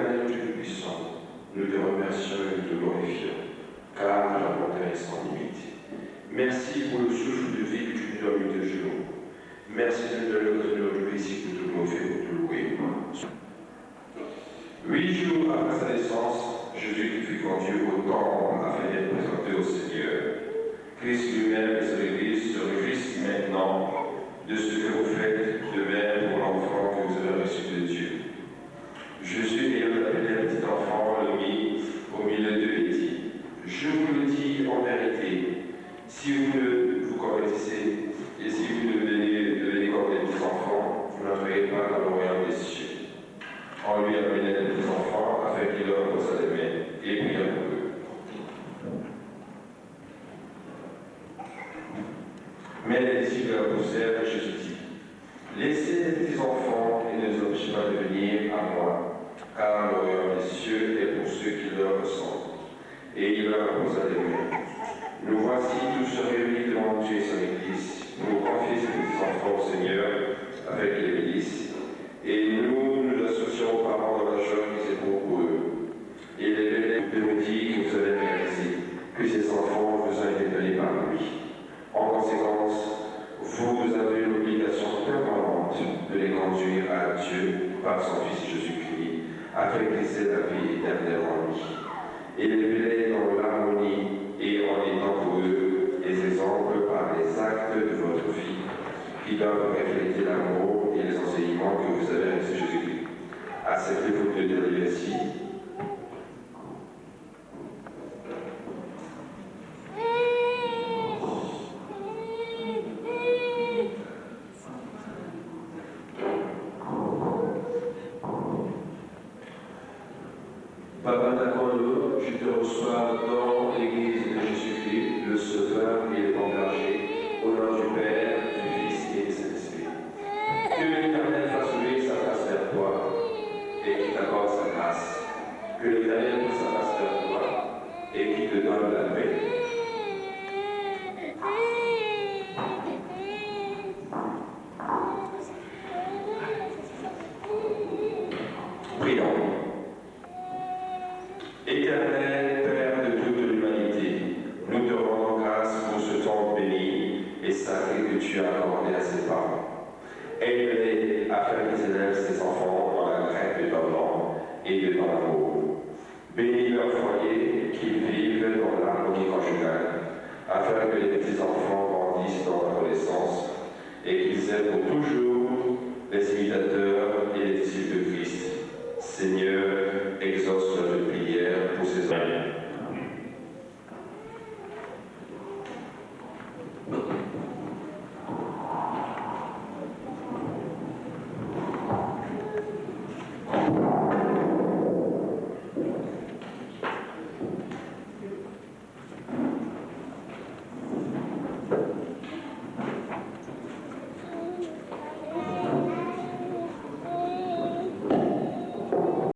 Éternel Dieu Tout-Puissant, nous te remercions et nous te glorifions, car ta bonté est sans limite. Merci pour le souffle de vie que tu nous donnes de jours. Merci de nous donner l'opportunité ici pour tout nous faire, pour te louer. 8 jours après sa naissance, Jésus qui fut conduit au temple afin d'être présenté au Seigneur. Christ lui-même et son Église se réjouissent maintenant de ce que vous faites, de même pour l'enfant que vous avez reçu de Dieu. Jésus, ayant appelé un petit enfant, le mit au milieu d'eux et dit, je vous le dis en vérité, si vous ne vous convertissez et si vous devenez comme des petits enfants, vous n'entrerez pas dans le royaume des cieux. On lui amenait des petits enfants afin qu'il leur posa les mains et pria pour eux. Mais les disciples leur poussèrent et Jésus dit, laissez les petits enfants et ne les empêchez pas de venir à moi, car le royaume des cieux est pour ceux qui leur ressemblent. Et il leur posa les mains. Nous voici tous réunis devant Dieu et son Église. Nous confions ces petits enfants au Seigneur avec les bénisse. Et nous associons aux parents dans la joie qu'ils éprouvent pour eux. Et les bébés de nous dire que vous avez réalisé que ces enfants vous ont été donnés par lui. En conséquence, vous avez l'obligation permanente de les conduire à Dieu par son Fils Jésus-Christ, afin qu'ils aient la vie éternelle en lui. Et les dans l'harmonie et en étant pour eux des exemples par les actes de votre vie, qui doivent refléter l'amour et les enseignements que vous avez reçus Jésus-Christ. Acceptez-vous de dire merci. Papa Nakondo, je te reçois dans l'Église de Jésus-Christ, le Sauveur et le Engagé, au nom du Père, du Fils et du Saint-Esprit. Que l'Éternel fasse lever sa face vers toi et qu'il t'accorde sa grâce. Que l'Éternel fasse sa face vers toi et qu'il te donne la paix. Prions. Éternel Père de toute l'humanité, nous te rendons grâce pour ce temps béni et sacré que tu as accordé à ses parents. Aide-les afin qu'ils élèvent ses enfants dans la crainte de ton nom et de ton amour. Bénis leur foyer, qu'ils vivent dans l'harmonie conjugale, afin que les petits enfants